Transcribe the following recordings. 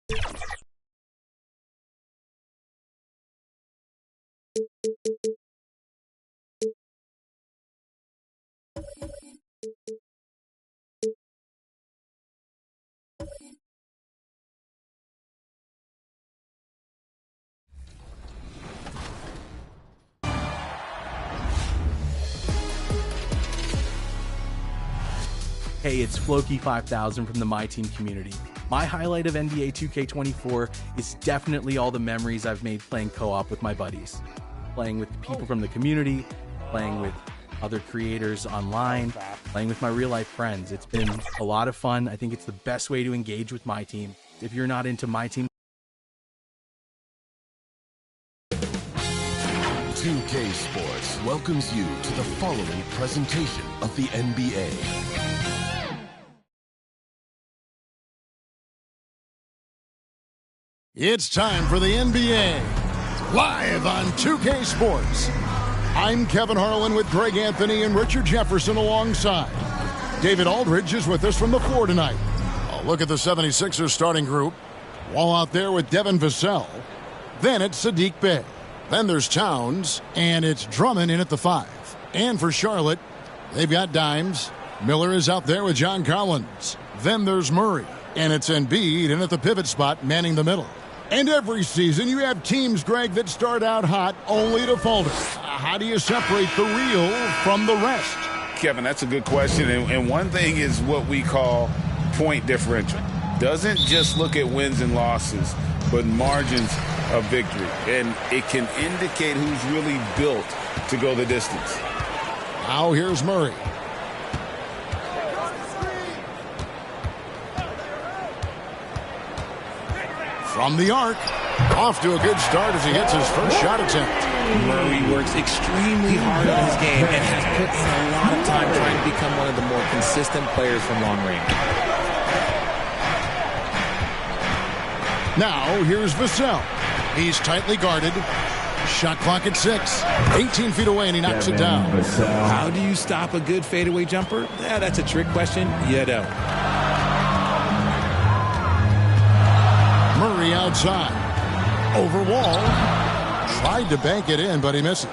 Hey, it's Floki5000 from the My Team community. My highlight of NBA 2K24 is definitely all the memories I've made playing co-op with my buddies. Playing with people from the community, playing with other creators online, playing with my real-life friends. It's been a lot of fun. I think it's the best way to engage with My Team. If you're not into My Team, 2K Sports welcomes you to the following presentation of the NBA. It's time for the NBA, live on 2K Sports. I'm Kevin Harlan with Greg Anthony and Richard Jefferson alongside. David Aldridge is with us from the floor tonight. A look at the 76ers starting group. Wall out there with Devin Vassell. Then it's Sadiq Bey. Then there's Towns, and it's Drummond in at the 5. And for Charlotte, they've got Dimes. Miller is out there with John Collins. Then there's Murray, and it's Embiid in at the pivot spot, manning the middle. And every season you have teams, Greg, that start out hot only to falter. How do you separate the real from the rest? Kevin, that's a good question. And one thing is what we call point differential. Doesn't just look at wins and losses, but margins of victory. And it can indicate who's really built to go the distance. Now here's Murray. From the arc, off to a good start as he hits his first shot attempt. Murray works extremely hard on his game and has put in a lot of time trying to become one of the more consistent players from long range. Now here's Vassell. He's tightly guarded. Shot clock at 6. 18 feet away and he knocks it down. How do you stop a good fadeaway jumper? Yeah, that's a trick question. You don't. Murray outside. Over Wall. Tried to bank it in, but he misses.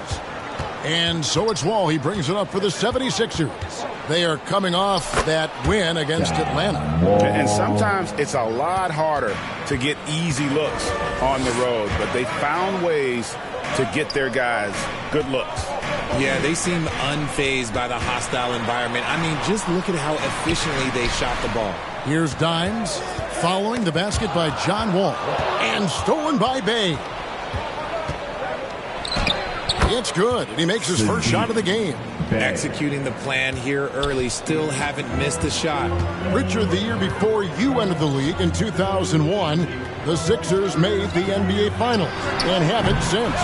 And so it's Wall. He brings it up for the 76ers. They are coming off that win against Atlanta. And sometimes it's a lot harder to get easy looks on the road, but they found ways to get their guys good looks. Yeah, they seem unfazed by the hostile environment. I mean, just look at how efficiently they shot the ball. Here's Dimes. Following the basket by John Wall. And stolen by Bey. It's good. And he makes his first shot of the game. Executing the plan here early. Still haven't missed a shot. Richard, the year before you entered the league in 2001, the Sixers made the NBA Finals and haven't since.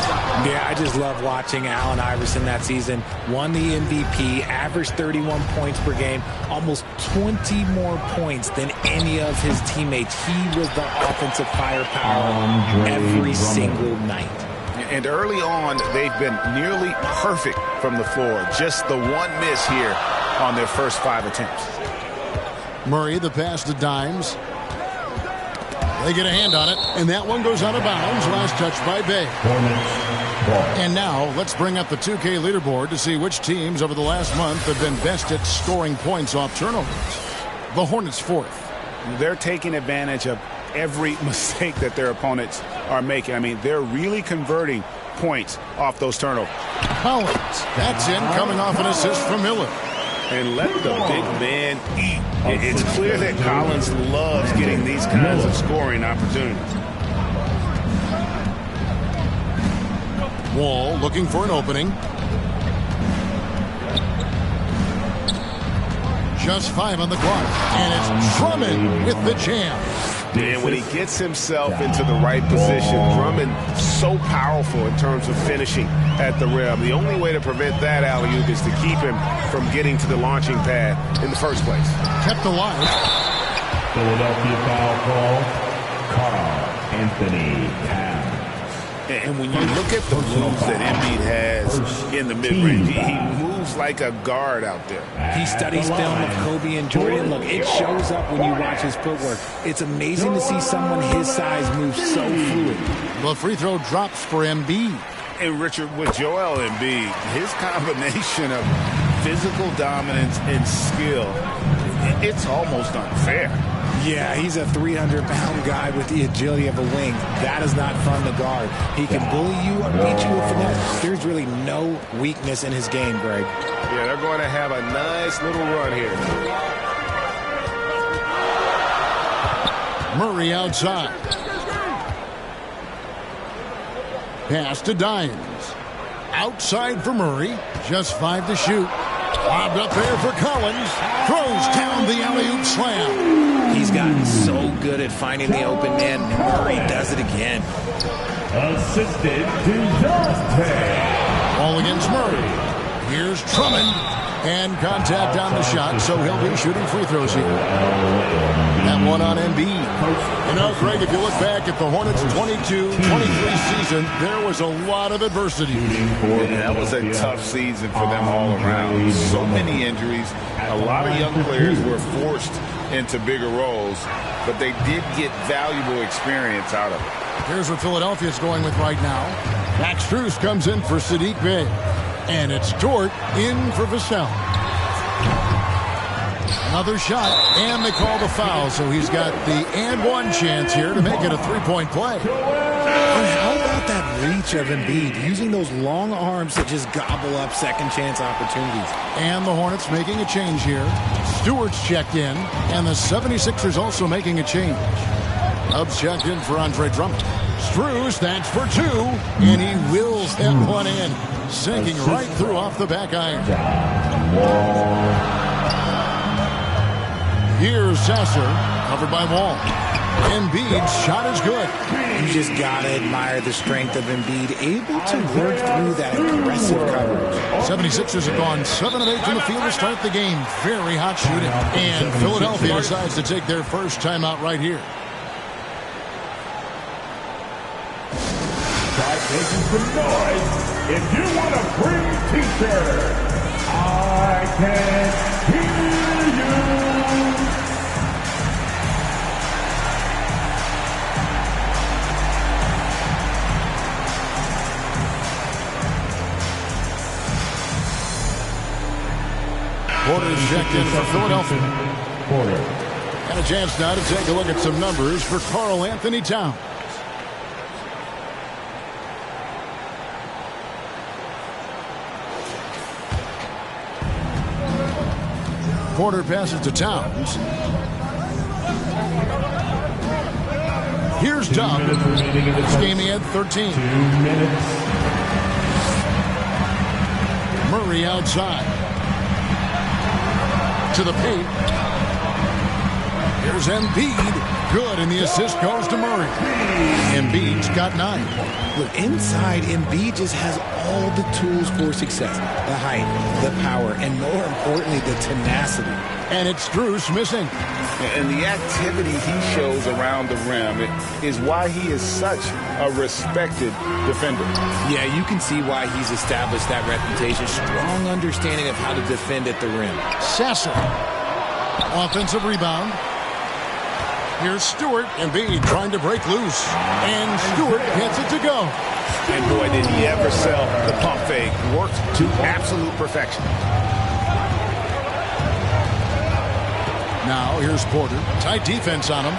Yeah, I just love watching Allen Iverson that season. Won the MVP, averaged 31 points per game, almost 20 more points than any of his teammates. He was the offensive firepower every single night. And early on, they've been nearly perfect from the floor. Just the one miss here on their first 5 attempts. Murray, the pass to Dimes. They get a hand on it, and that one goes out of bounds. Last touch by Bey. And now, let's bring up the 2K leaderboard to see which teams over the last month have been best at scoring points off turnovers. The Hornets 4th. They're taking advantage of every mistake that their opponents are making. I mean, they're really converting points off those turnovers. Collins, that's in, coming off an assist from Miller. And let the big man eat. It's clear that Collins loves getting these kinds of scoring opportunities. Wall looking for an opening. Just 5 on the clock. And it's Drummond with the jam. And when he gets himself into the right position, Drummond so powerful in terms of finishing at the rim. The only way to prevent that alley-oop is to keep him from getting to the launching pad in the first place. Kept alive. Philadelphia foul call. Carl Anthony Towns. And when you look at the moves that Embiid has in the mid-range, he moves like a guard out there. He studies film of Kobe and Jordan. Look, it shows up when you watch his footwork. It's amazing to see someone his size move so fluid. The free throw drops for Embiid. And Richard, with Joel Embiid, his combination of physical dominance and skill, it's almost unfair. Yeah, he's a 300-pound guy with the agility of a wing. That is not fun to guard. He can bully you or beat you with finesse. There's really no weakness in his game, Greg. Yeah, they're going to have a nice little run here. Murray outside. Pass to Dines. Outside for Murray. Just 5 to shoot. Lobbed up there for Collins. Throws down the alley-oop slam. He's gotten so good at finding the open man. Murray does it again. Assisted to Dante. Ball against Murray. Here's Drummond. And contact on the shot, so he'll be shooting free throws here. That one on Embiid. You know, Greg, if you look back at the Hornets' 22-23 season, there was a lot of adversity. Yeah, that was a tough season for them all around. So many injuries. A lot of young players were forced into bigger roles, but they did get valuable experience out of it. Here's what Philadelphia's going with right now. Max Strus comes in for Sadiq Bey. And it's Dort in for Vassell. Another shot, and they call the foul, so he's got the and one chance here to make it a three-point play. How about that reach of Embiid, using those long arms to just gobble up second chance opportunities? And the Hornets making a change here. Stewart's checked in, and the 76ers also making a change. Hubbs checked in for Andre Drummond. Strus, that's for 2, and he wills that one in. Sinking right through off the back iron. Here's Sasser, covered by Wall. Embiid's shot is good. You just got to admire the strength of Embiid, able to work through that aggressive coverage. 76ers have gone 7 of 8 from the field to start the game. Very hot shooting. And Philadelphia decides to take their first timeout right here. Try making some noise. If you want to bring teacher, I can hear you. Porter's checked in for Philadelphia. And a chance now to take a look at some numbers for Karl Anthony Towns. Porter passes to Towns. Here's Dub. This game he had 13. 2 minutes. Murray outside. To the paint. Here's Embiid. Good, and the assist goes to Murray. Embiid's got 9. Look, inside, Embiid just has all the tools for success. The height, the power, and more importantly, the tenacity. And it's Strus missing. And the activity he shows around the rim is why he is such a respected defender. Yeah, you can see why he's established that reputation. Strong understanding of how to defend at the rim. Sasser. Offensive rebound. Here's Stewart. Embiid trying to break loose. And Stewart gets it to go. And boy, did he ever sell the pump fake. Worked to absolute perfection. Now here's Porter. Tight defense on him.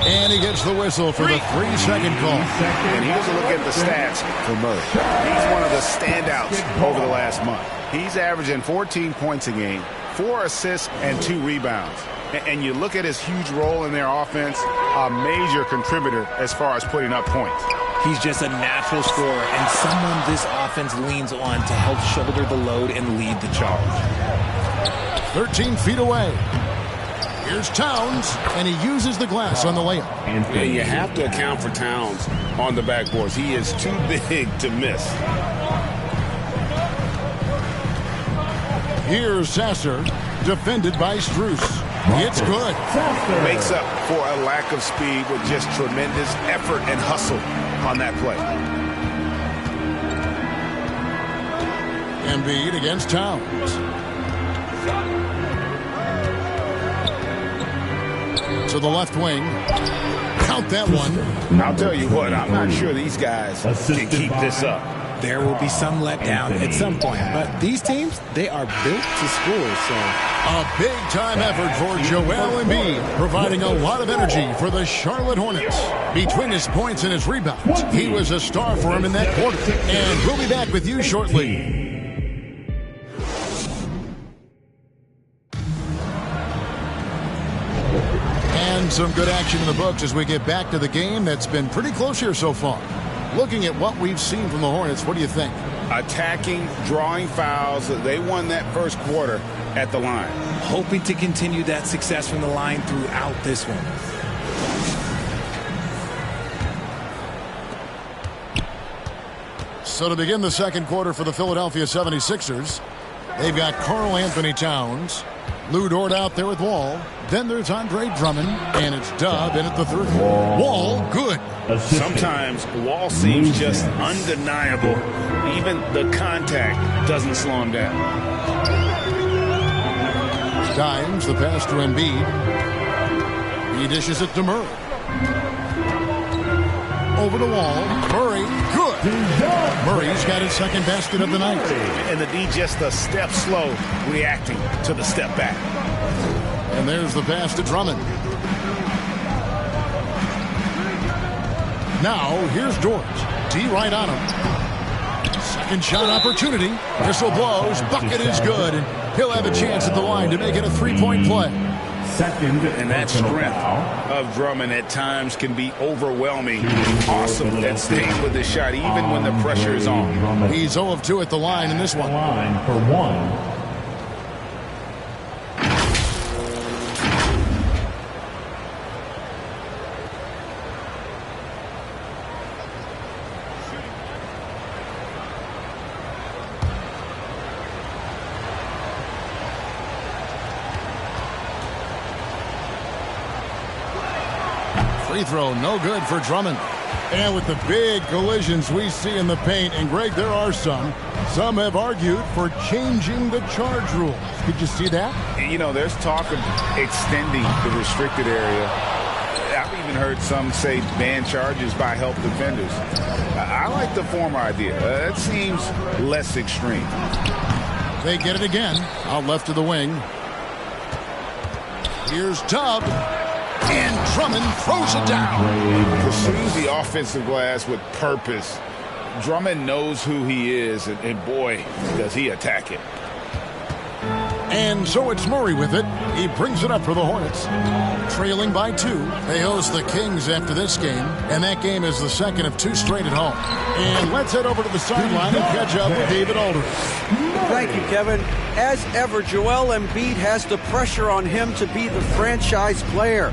And he gets the whistle for the 3-second call. And here's a look at the stats for Murray. He's one of the standouts over the last month. He's averaging 14 points a game, 4 assists, and 2 rebounds. And you look at his huge role in their offense, a major contributor as far as putting up points. He's just a natural scorer and someone this offense leans on to help shoulder the load and lead the charge. 13 feet away. Here's Towns, and he uses the glass on the layup. Yeah, you have to account for Towns on the backboards. He is too big to miss. Here's Sasser, defended by Strus. It's good. Makes up for a lack of speed with just tremendous effort and hustle on that play. Embiid against Towns. To the left wing. Count that one. I'll tell you what, I'm not sure these guys can keep this up. There will be some letdown at some point, but these teams, they are built to score, so. A big-time effort for Joel Embiid, providing a lot of energy for the Charlotte Hornets. Between his points and his rebounds, he was a star for him in that quarter. And we'll be back with you shortly. And some good action in the books as we get back to the game that's been pretty close here so far. Looking at what we've seen from the Hornets, what do you think? Attacking, drawing fouls. They won that first quarter at the line. Hoping to continue that success from the line throughout this one. So to begin the second quarter for the Philadelphia 76ers, they've got Karl Anthony Towns, Lou Dort out there with Wall. Then there's Andre Drummond, and it's Dub in at the third. Wall, good. Sometimes Wall seems just undeniable. Even the contact doesn't slow him down. Dimes the pass to Embiid. He dishes it to Murray. Over to Wall. Murray, good. Murray's got his second basket of the night. And the D just a step slow reacting to the step back. And there's the pass to Drummond. Now, here's Dort. D right on him. Second shot opportunity. Whistle blows. Bucket is good. And he'll have a chance at the line to make it a three-point play. And that strength of Drummond at times can be overwhelming. Awesome at staying with the shot even when the pressure is on. He's 0 of 2 at the line in this one. Free throw, no good for Drummond. And with the big collisions we see in the paint, and Greg, there are some have argued for changing the charge rules. Did you see that? You know, there's talk of extending the restricted area. I've even heard some say ban charges by help defenders. I like the former idea. That seems less extreme. They get it again. Out left of the wing. Here's Dub. And Drummond throws it down. Pursues the offensive glass with purpose. Drummond knows who he is, and boy, does he attack it. And so it's Murray with it. He brings it up for the Hornets. Trailing by 2. They host the Kings after this game, and that game is the second of 2 straight at home. And let's head over to the sideline and catch up with David Aldridge. Thank you, Kevin. As ever, Joel Embiid has the pressure on him to be the franchise player.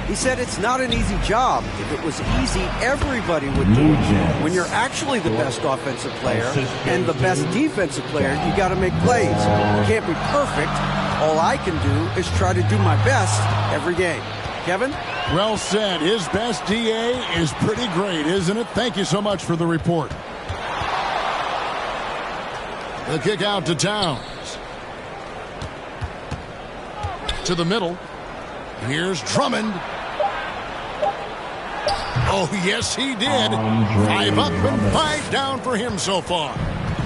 He said it's not an easy job. If it was easy, everybody would do it. When you're actually the best offensive player and the best defensive player, you got to make plays. You can't be perfect. All I can do is try to do my best every game. Kevin? Well said. His best DA is pretty great, isn't it? Thank you so much for the report. The kick out to Towns. To the middle. Here's Drummond. Oh, yes, he did. 5 up and 5 down for him so far.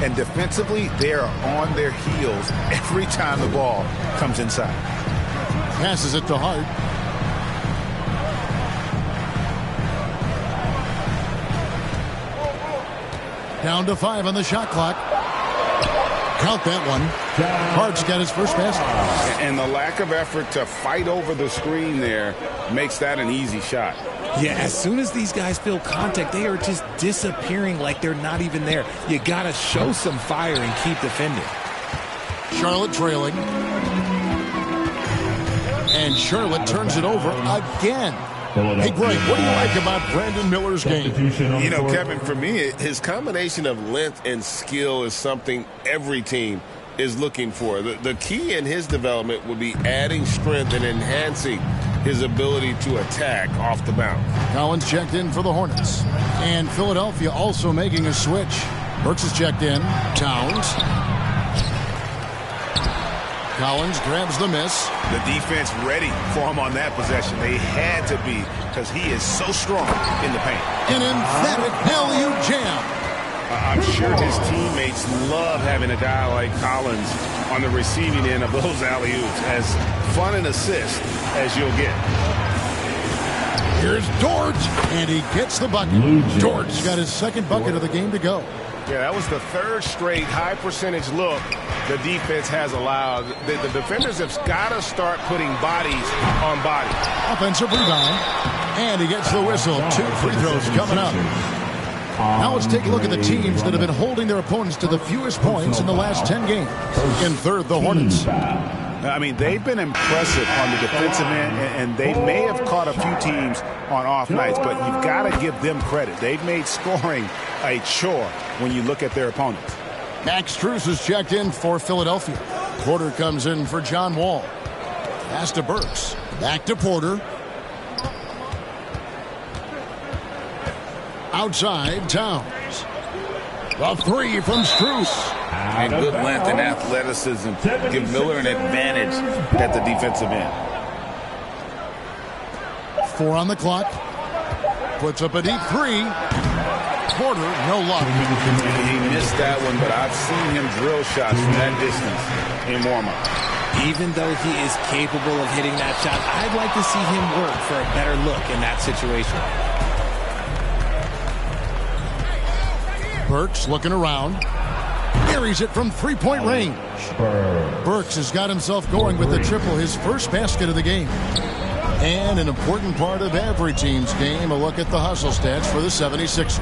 And defensively, they are on their heels every time the ball comes inside. Passes it to Hart. Down to 5 on the shot clock. Count that one. Hart's got his first basket. And the lack of effort to fight over the screen there makes that an easy shot. Yeah, as soon as these guys feel contact, they are just disappearing like they're not even there. You got to show some fire and keep defending. Charlotte trailing. And Charlotte turns it over again. Hey, Greg, what do you like about Brandon Miller's game? You know, Kevin, for me, his combination of length and skill is something every team is looking for. The key in his development will be adding strength and enhancing his ability to attack off the bounce. Collins checked in for the Hornets. And Philadelphia also making a switch. Burks is checked in. Towns. Collins grabs the miss. The defense ready for him on that possession. They had to be, because he is so strong in the paint. An emphatic alley-oop jam. I'm sure his teammates love having a guy like Collins on the receiving end of those alley-oops. As fun an assist as you'll get. Here's Dort, and he gets the bucket. Dort's got his second bucket of the game to go. Yeah, that was the third straight high-percentage look the defense has allowed. The defenders have got to start putting bodies on bodies. Offensive rebound, and he gets the whistle. 2 free throws coming up. Now let's take a look at the teams that have been holding their opponents to the fewest points in the last 10 games. In third, the Hornets. I mean, they've been impressive on the defensive end, and they may have caught a few teams on off nights, but you've got to give them credit. They've made scoring a chore when you look at their opponents. Max Strus is checked in for Philadelphia. Porter comes in for John Wall. Pass to Burks. Back to Porter. Outside, Towns. The three from Strus. And good length and athleticism give Miller an advantage at the defensive end. 4 on the clock. Puts up a deep 3. Porter, no luck. He missed that one, but I've seen him drill shots from that distance in warm-up. Even though he is capable of hitting that shot, I'd like to see him work for a better look in that situation. Burks looking around. Carries it from three-point range. Burks has got himself going with the triple, his first basket of the game. And an important part of every team's game, a look at the hustle stats for the 76ers.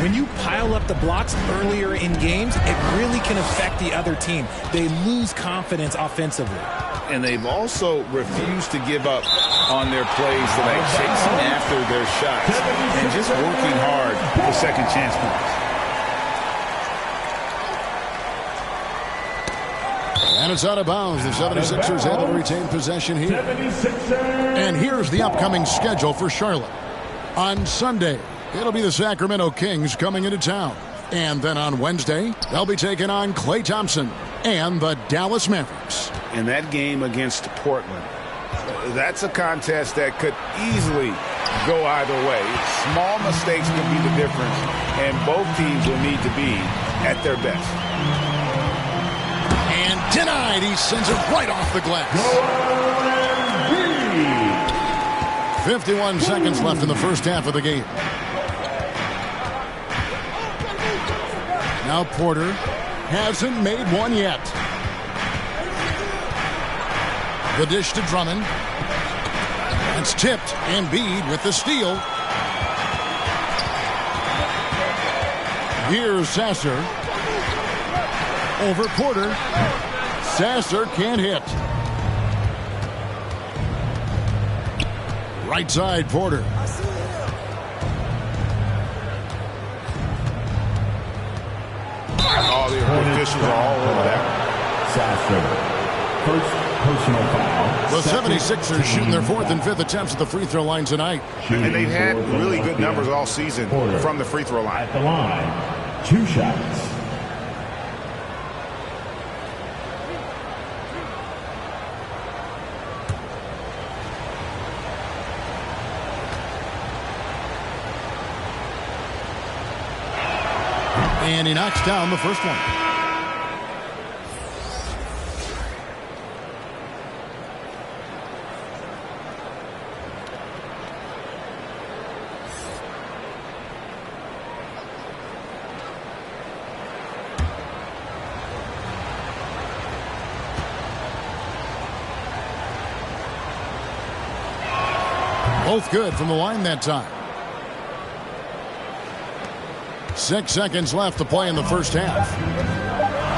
When you pile up the blocks earlier in games, it really can affect the other team. They lose confidence offensively. And they've also refused to give up on their plays tonight, chasing after their shots and just working hard for second chance points. And it's out of bounds. The 76ers have to retain possession here. And here's the upcoming schedule for Charlotte. On Sunday, it'll be the Sacramento Kings coming into town. And then on Wednesday, they'll be taking on Klay Thompson and the Dallas Mavericks. In that game against Portland, that's a contest that could easily go either way. Small mistakes could be the difference, and both teams will need to be at their best. And denied. He sends it right off the glass. 51 seconds left in the first half of the game. Now Porter hasn't made one yet. The dish to Drummond. It's tipped. Embiid with the steal. Here's Sasser. Over Porter. Sasser can't hit. Right side, Porter. All the officials are all over that. Sasser. First personal foul. The 76ers shooting their 4th and 5th attempts at the free throw line tonight. And they've had really good numbers all season from the free throw line. At the line, 2 shots. And he knocks down the first one. Both good from the line that time. 6 seconds left to play in the first half.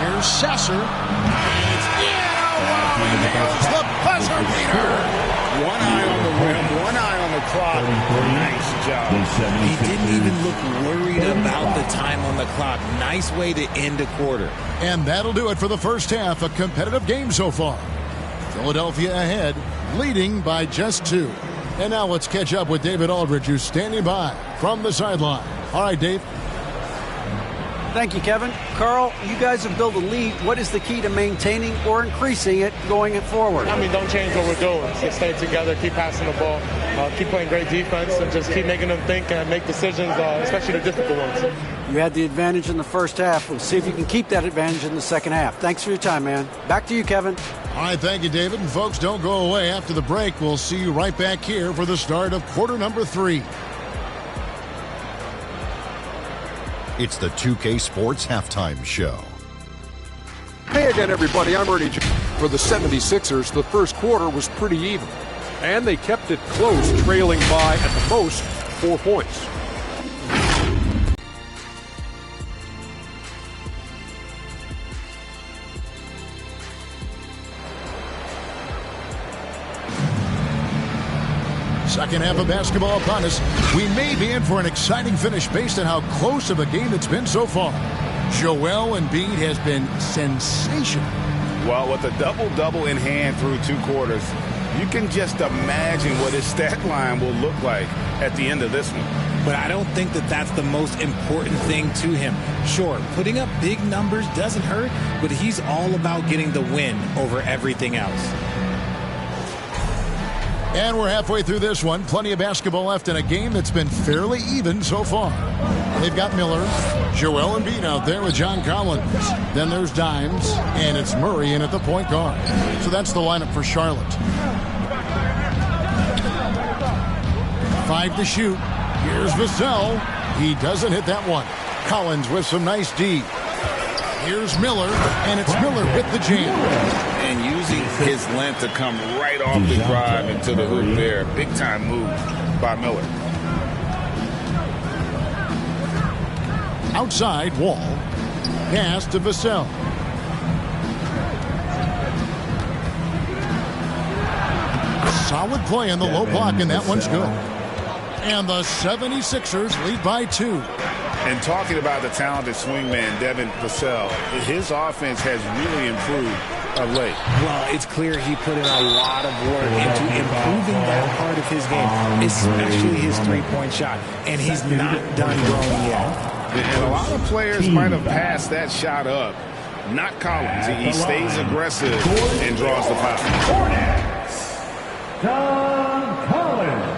Here's Sasser. There's the buzzer beater. One eye on the rim, one eye on the clock. Nice job. He didn't even look worried about the time on the clock. Nice way to end a quarter. And that'll do it for the first half. A competitive game so far. Philadelphia ahead, leading by just 2. And now let's catch up with David Aldridge, who's standing by from the sideline. All right, Dave. Thank you, Kevin. Carl, you guys have built a lead. What is the key to maintaining or increasing it going forward? Don't change what we're doing. Just stay together, keep passing the ball, keep playing great defense, and just keep making them think and make decisions, especially the difficult ones. You had the advantage in the first half. We'll see if you can keep that advantage in the second half. Thanks for your time, man. Back to you, Kevin. All right, thank you, David. And folks, don't go away. After the break, we'll see you right back here for the start of quarter number 3. It's the 2K Sports Halftime Show. Hey again, everybody. I'm Ernie. For the 76ers, the first quarter was pretty even, and they kept it close, trailing by, at the most, 4 points. Second half of basketball upon us. We may be in for an exciting finish based on how close of a game it's been so far. Joel Embiid has been sensational. Well, with a double-double in hand through 2 quarters, you can just imagine what his stat line will look like at the end of this one. But I don't think that that's the most important thing to him. Sure, putting up big numbers doesn't hurt, but he's all about getting the win over everything else. And we're halfway through this one. Plenty of basketball left in a game that's been fairly even so far. They've got Miller, Joel Embiid out there with John Collins. Then there's Dimes, and it's Murray in at the point guard. So that's the lineup for Charlotte. 5 to shoot. Here's Vassell. He doesn't hit that one. Collins with some nice D. Here's Miller, and it's Miller with the jam. And using his length to come right off the drive into the hoop there. Big-time move by Miller. Outside, Wall. Pass to Vassell. Solid play in the low block, and that one's good. And the 76ers lead by 2. And talking about the talented swingman, Devin Vassell, his offense has really improved of late. Well, it's clear he put in a lot of work into improving that part of his game, especially his three-point shot. And he's not done growing yet. And a lot of players might have passed that shot up. Not Collins. He stays aggressive and draws the foul. John Collins.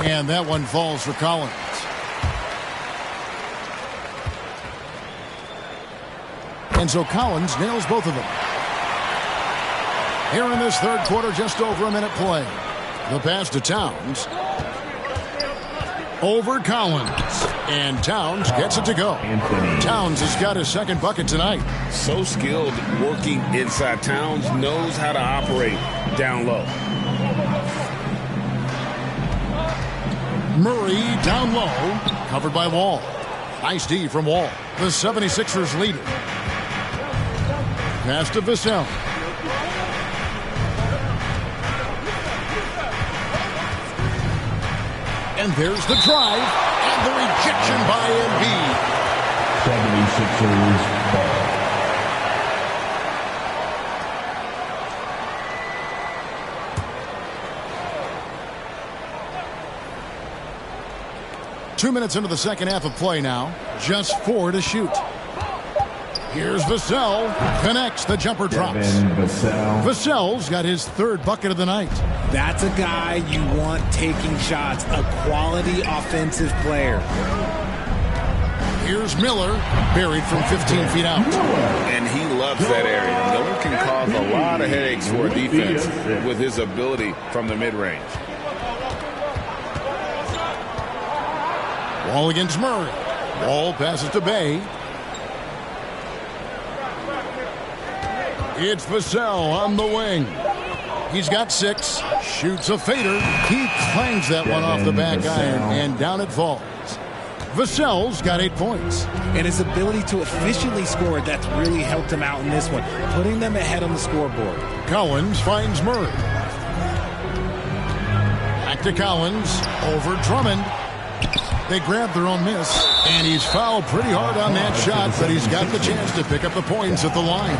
And that one falls for Collins. And so Collins nails both of them. Here in this third quarter, just over a minute play. The pass to Towns. Over Collins. And Towns gets it to go. Towns has got his second bucket tonight. So skilled working inside. Towns knows how to operate down low. Murray down low, covered by Wall. Nice D from Wall. The 76ers lead it. Pass to Vassell. And there's the drive, and the rejection by Embiid. 76ers ball. Two minutes into the second half of play now. Just 4 to shoot. Here's Vassell. Connects. The jumper drops. Vassell's got his third bucket of the night. That's a guy you want taking shots. A quality offensive player. Here's Miller. Buried from 15 feet out. And he loves that area. Miller can cause a lot of headaches for a defense with his ability from the mid-range. Wall against Murray. Wall passes to Bay. It's Vassell on the wing. He's got 6. Shoots a fader. He clangs that one off the back iron, and down it falls. Vassell's got 8 points. And his ability to efficiently score, that's really helped him out in this one, putting them ahead on the scoreboard. Collins finds Murray. Back to Collins. Over Drummond. They grab their own miss. And he's fouled pretty hard on that shot, but he's got the chance to pick up the points at the line.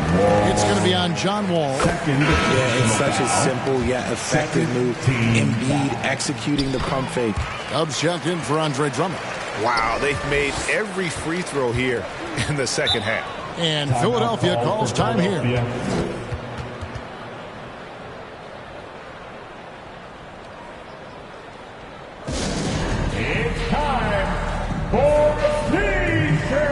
It's going to be on John Wall. Yeah, it's such a simple yet effective move. Embiid executing the pump fake. Dubs checked in for Andre Drummond. Wow, they've made every free throw here in the second half. And Philadelphia calls time here. It's time for the teacher.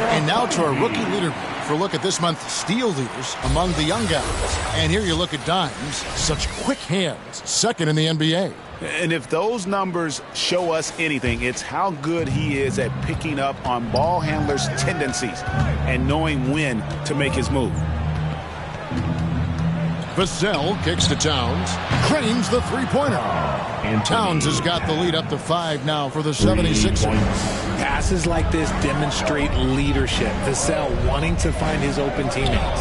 And now to our rookie leader for a look at this month's steal leaders among the young guys. And here you look at Dimes. Such quick hands. Second in the NBA. And if those numbers show us anything, it's how good he is at picking up on ball handlers' tendencies and knowing when to make his move. Vassell kicks to Towns. Cranes the three-pointer. And Towns has got the lead up to 5 now for the 76ers. Passes like this demonstrate leadership. Vassell wanting to find his open teammates.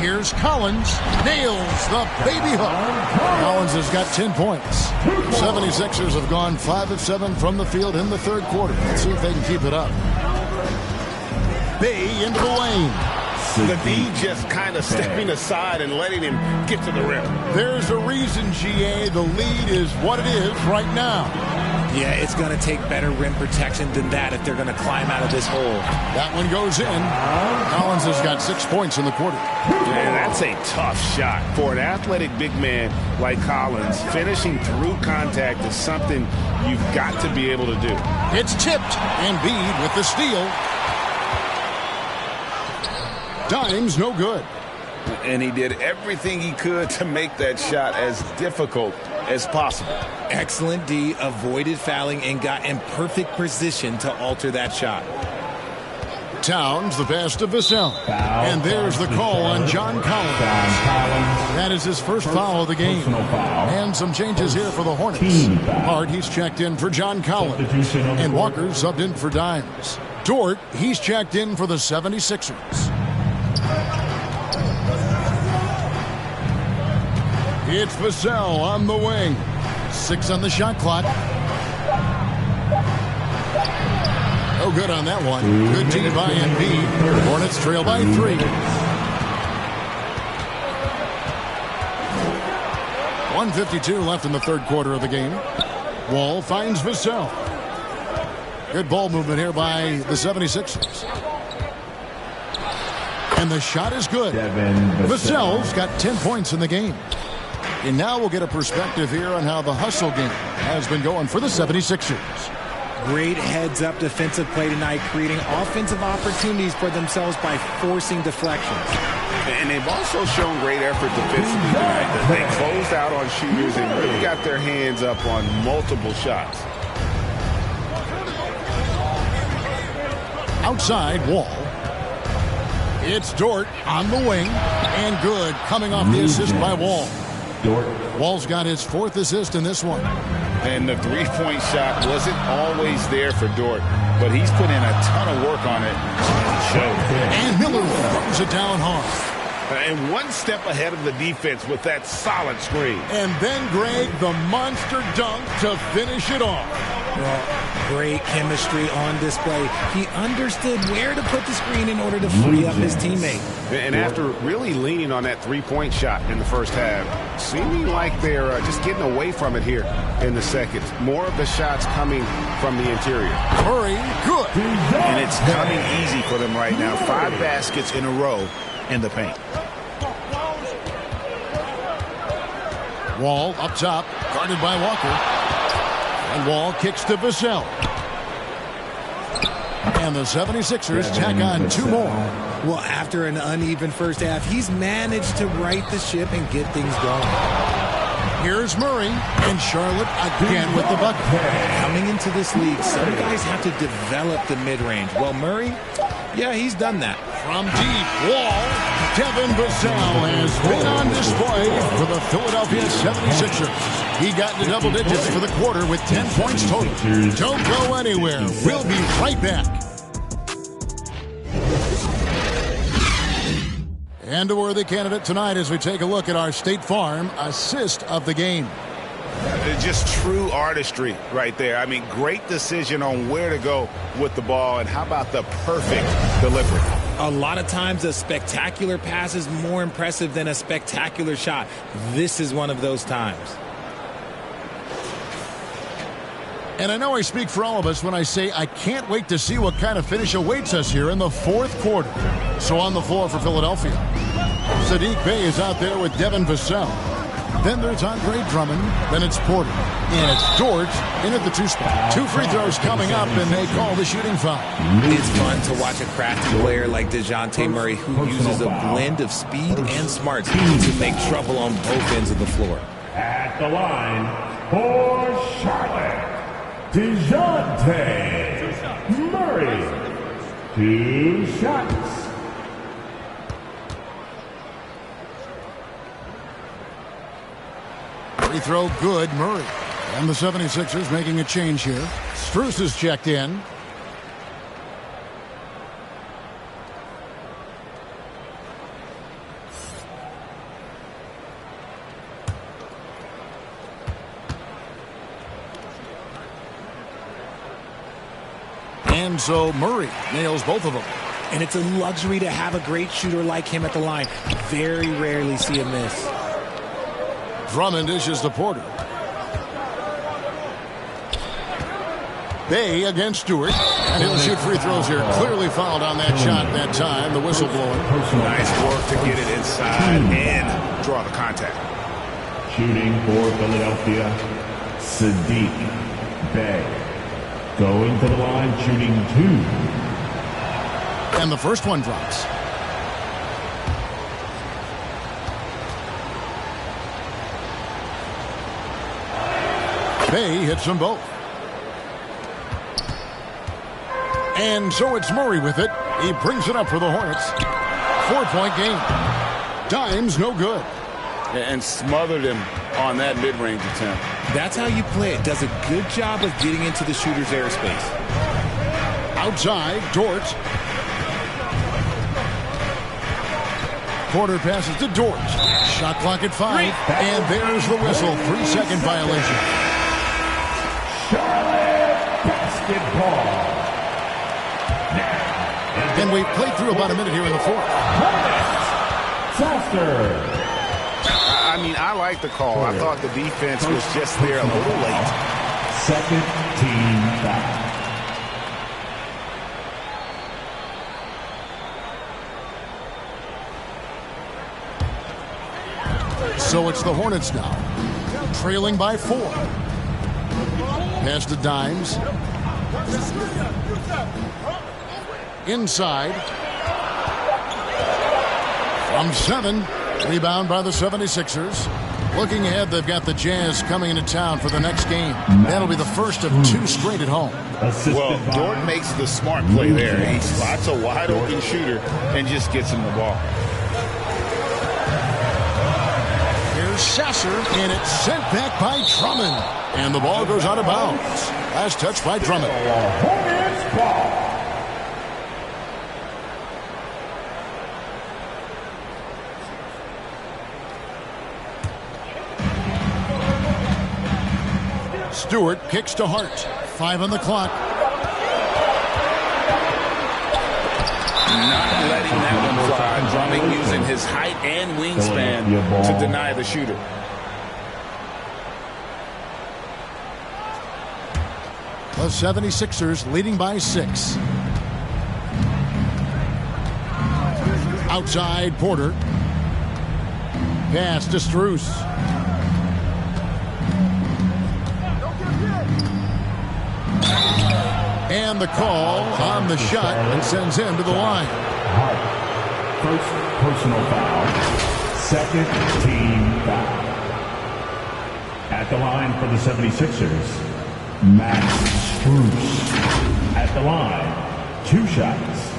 Here's Collins. Nails the baby hook. Collins has got 10 points. 76ers have gone 5 of 7 from the field in the third quarter. Let's see if they can keep it up. Bay into the lane. The D just kind of stepping aside and letting him get to the rim. There's a reason, GA. The lead is what it is right now. Yeah, it's going to take better rim protection than that if they're going to climb out of this hole. That one goes in. Collins has got 6 points in the quarter. Man, that's a tough shot. For an athletic big man like Collins, finishing through contact is something you've got to be able to do. It's tipped. Embiid with the steal. Dimes no good. And he did everything he could to make that shot as difficult as possible. Excellent D, avoided fouling and got in perfect position to alter that shot. Towns the pass to Vassell. And there's the call on John Collins. That is his first foul of the game. And some changes here for the Hornets. Hart, he's checked in for John Collins. And Walker subbed in for Dimes. Dort, he's checked in for the 76ers. It's Vassell on the wing. 6 on the shot clock. No good on that one. Good team by Embiid. Hornets trail by 3. 1:52 left in the third quarter of the game. Wall finds Vassell. Good ball movement here by the 76ers. And the shot is good. Vassell's got 10 points in the game. And now we'll get a perspective here on how the hustle game has been going for the 76ers. Great heads-up defensive play tonight, creating offensive opportunities for themselves by forcing deflections. And they've also shown great effort defensively tonight. They closed out on shooters and really got their hands up on multiple shots. Outside, Wall. It's Dort on the wing. And good, coming off the assist by Wall. Wall's got his 4th assist in this one. And the three-point shot wasn't always there for Dort, but he's put in a ton of work on it. And Miller throws it down hard. And one step ahead of the defense with that solid screen. And then, Greg, the monster dunk to finish it off. Well, great chemistry on display. He understood where to put the screen in order to free up his teammate. And after really leaning on that three-point shot in the first half, seeming like they're just getting away from it here in the second. More of the shots coming from the interior. Murray, good. And it's coming easy for them right now. 5 baskets in a row in the paint. Wall up top, guarded by Walker. And Wall kicks to Vassell. And the 76ers tack on 2 more. Well, after an uneven first half, he's managed to right the ship and get things going. Here's Murray, and Charlotte again with the bucket. Coming into this league, some guys have to develop the mid-range. Well, Murray, yeah, he's done that. From deep, Wall, Devin Vassell has been on display for the Philadelphia 76ers. He got into double digits for the quarter with 10 points total. Don't go anywhere. We'll be right back. And a worthy candidate tonight as we take a look at our State Farm assist of the game. Just true artistry right there. I mean, great decision on where to go with the ball, and how about the perfect delivery? A lot of times a spectacular pass is more impressive than a spectacular shot. This is one of those times. And I know I speak for all of us when I say I can't wait to see what kind of finish awaits us here in the 4th quarter. So on the floor for Philadelphia, Saddiq Bey is out there with Devin Vassell. Then there's Andre Drummond. Then it's Porter. And it's Dort in at the 2 spot. 2 free throws coming up, and they call the shooting foul. It's fun to watch a crafty player like DeJounte Murray who uses a blend of speed and smarts to make trouble on both ends of the floor. At the line for Charlotte, DeJounte Murray. 2 shots. Free throw good, Murray. And the 76ers making a change here. Strus is checked in. And so Murray nails both of them. And it's a luxury to have a great shooter like him at the line. Very rarely see a miss. Drummond dishes to Porter. Bey against Stewart. And he'll shoot free throws here. Clearly fouled on that shot that time. The whistle blowing. Nice work to get it inside and draw the contact. Shooting for Philadelphia, Saddiq Bey. Going to the line, shooting 2. And the first one drops. Bey hits them both. And so it's Murray with it. He brings it up for the Hornets. 4-point game. Dimes no good. And smothered him on that mid-range attempt. That's how you play it. Does a good job of getting into the shooter's airspace. Outside, Dort. Porter passes to Dort. Shot clock at 5. And there's the whistle. 3-second violation. Charlotte basketball. And we've played through about a minute here in the 4th. Faster. I mean, I like the call. I thought the defense was just there a little late. Second team foul. So it's the Hornets now, trailing by 4. Pass to Dimes. Inside. From 7. Rebound by the 76ers. Looking ahead, they've got the Jazz coming into town for the next game. That'll be the first of 2 straight at home. Well, Dort makes the smart play there. He spots a wide-open shooter and just gets him the ball. Here's Sasser, and it's sent back by Drummond. And the ball goes out of bounds. Last touch by Drummond. Hornets ball. Stewart kicks to Hart. 5 on the clock. Not letting that one fly. Drummond using his height and wingspan to deny the shooter. The 76ers leading by 6. Outside, Porter. Pass to Strus. And the call on the shot and sends him to the line. First personal foul. Second team foul. At the line for the 76ers, Max Strus. At the line, 2 shots.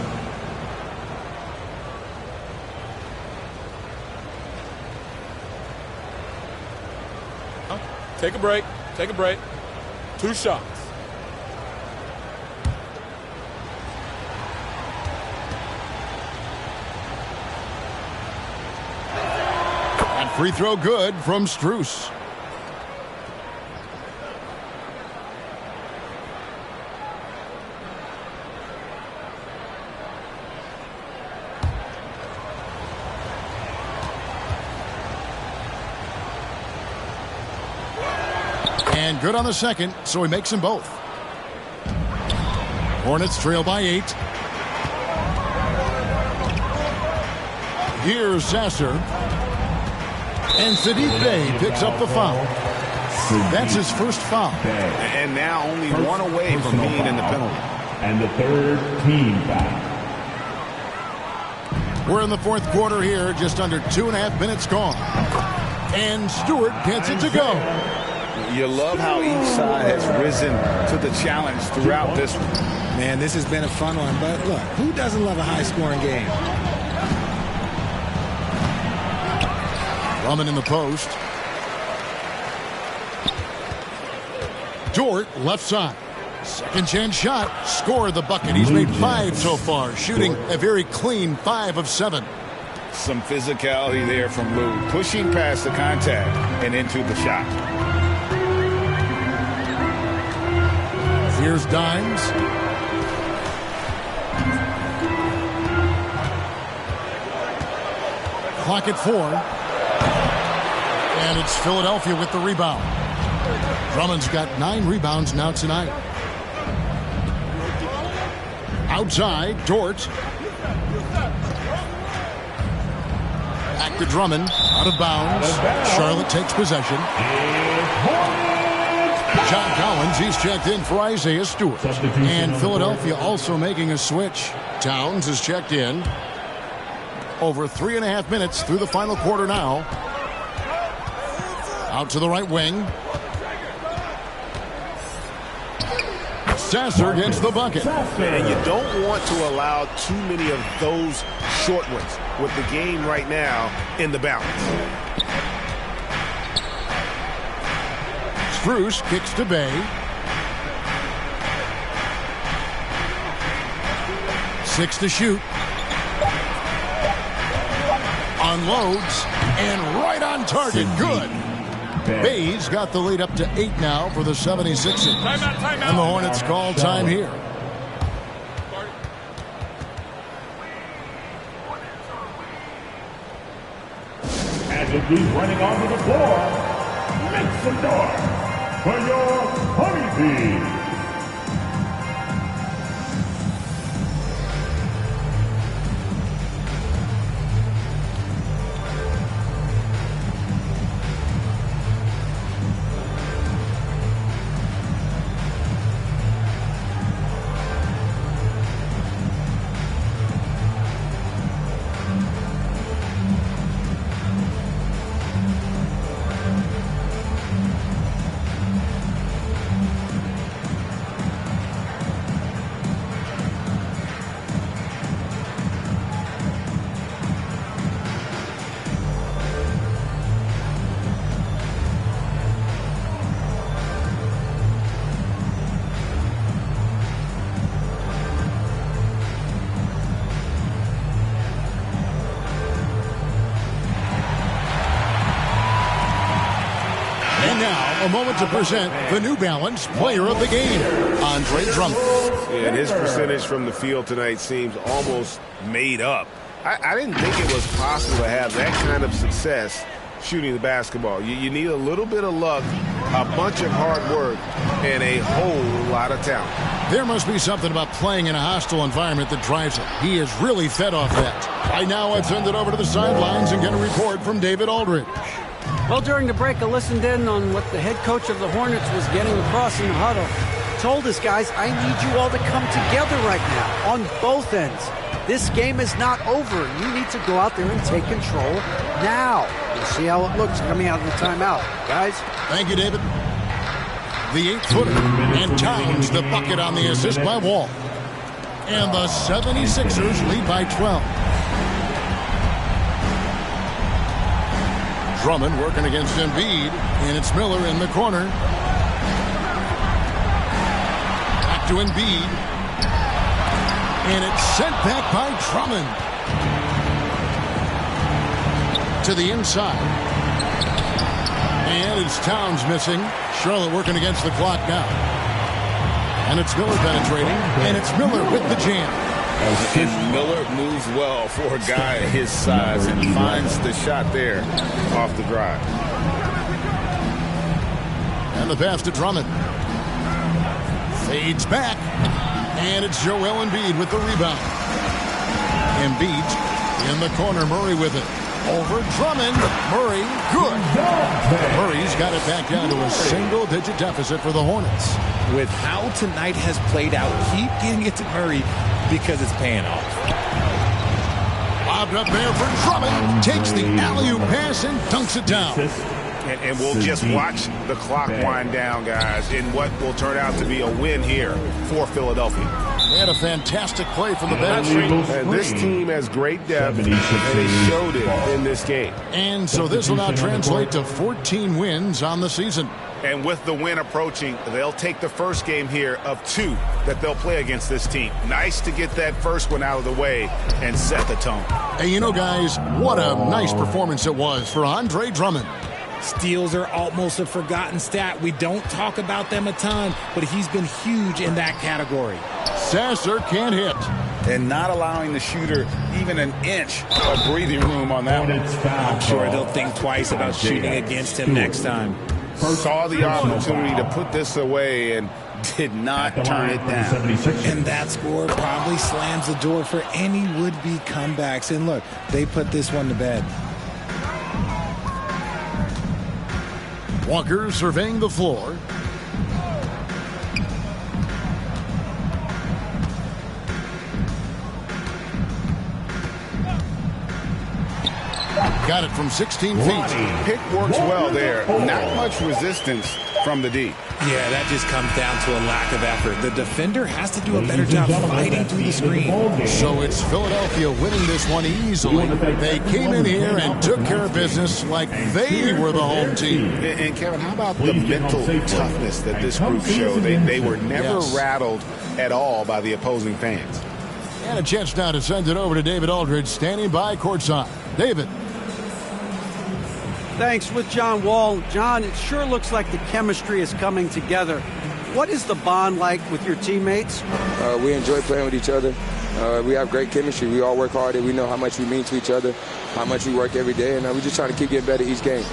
Take a break. Take a break. 2 shots. And free throw good from Strus. And good on the second, so he makes them both. Hornets trail by 8. Here's Sasser. And Sadiq Bey picks up the foul. That's his first foul. And now only one away from being in the penalty. And the third team foul. We're in the fourth quarter here, just under 2.5 minutes gone. And Stewart gets it to go. You love how each side has risen to the challenge throughout this one. Man, this has been a fun one, but look, who doesn't love a high-scoring game? Drummond in the post. Dort, left side. Second chance shot. Scored the bucket. He's made 5 so far, shooting a very clean 5 of 7. Some physicality there from Lou, pushing past the contact and into the shot. Here's Dimes. Clock at 4. And it's Philadelphia with the rebound. Drummond's got 9 rebounds now tonight. Outside, Dort. Back to Drummond. Out of bounds. Charlotte takes possession. John Collins, he's checked in for Isaiah Stewart. And Philadelphia also making a switch. Towns is checked in. Over 3.5 minutes through the final quarter now. Out to the right wing. Sasser gets the bucket. And you don't want to allow too many of those short ones with the game right now in the balance. Strus kicks to Bey. 6 to shoot. Unloads. And right on target. Good. Bey's got the lead up to 8 now for the 76ers. Timeout. And the Hornets call time here. As the team running onto the floor, make some noise for your Honeybee. A moment to present the New Balance Player of the Game, Andre Drummond. Yeah, and his percentage from the field tonight seems almost made up. I didn't think it was possible to have that kind of success shooting the basketball. You need a little bit of luck, a bunch of hard work, and a whole lot of talent. There must be something about playing in a hostile environment that drives it. He is really fed off that. Right now, I've sent it over to the sidelines and get a report from David Aldridge. Well, during the break, I listened in on what the head coach of the Hornets was getting across in the huddle. Told his guys, I need you all to come together right now on both ends. This game is not over. You need to go out there and take control now. We'll see how it looks coming out of the timeout, guys. Thank you, David. The 8-footer, and Towns the bucket on the assist by Wall. And the 76ers lead by 12. Drummond working against Embiid, and it's Miller in the corner. Back to Embiid. And it's sent back by Drummond. To the inside. And it's Towns missing. Charlotte working against the clock now. And it's Miller penetrating. And it's Miller with the jam. And Miller moves well for a guy his size and finds the shot there off the drive. And the pass to Drummond. Fades back. And it's Joel Embiid with the rebound. Embiid in the corner. Murray with it. Over Drummond. Murray, good. Murray's got it back down to a single-digit deficit for the Hornets. With how tonight has played out, keep getting it to Murray because it's paying off. Lobbed up there for Drummond. Takes the alley-oop pass and dunks it down. And we'll just watch the clock wind down, guys, in what will turn out to be a win here for Philadelphia. They had a fantastic play from the bench. And this team has great depth, and they showed it in this game. And so this will now translate to 14 wins on the season. And with the win approaching, they'll take the first game here of 2 that they'll play against this team. Nice to get that first one out of the way and set the tone. Hey, you know, guys, what a nice performance it was for Andre Drummond. Steals are almost a forgotten stat. We don't talk about them a ton, but he's been huge in that category. Sasser can't hit. And not allowing the shooter even an inch of breathing room on that one. I'm sure they'll think twice about shooting against him next time. Saw the opportunity to put this away and did not turn it down. And that score probably slams the door for any would-be comebacks. And look, they put this one to bed. Walker surveying the floor. Got it from 16 feet. Pick works well there. Not much resistance from the D. Yeah, that just comes down to a lack of effort. The defender has to do a better job fighting through the screen. So it's Philadelphia winning this one easily. They came in here and took care of business like they were the home team. And Kevin, how about the mental toughness that this group showed? They were never rattled at all by the opposing fans. And a chance now to send it over to David Aldridge, standing by courtside. David. Thanks. With John Wall. John, it sure looks like the chemistry is coming together. What is the bond like with your teammates? We enjoy playing with each other. We have great chemistry. We all work hard, and we know how much we mean to each other, how much we work every day, and we're just trying to keep getting better each game.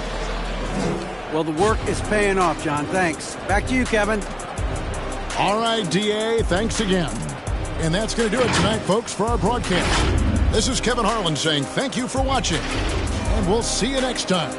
Well, the work is paying off, John. Thanks. Back to you, Kevin. All right, D.A., thanks again. And that's going to do it tonight, folks, for our broadcast. This is Kevin Harlan saying thank you for watching, and we'll see you next time.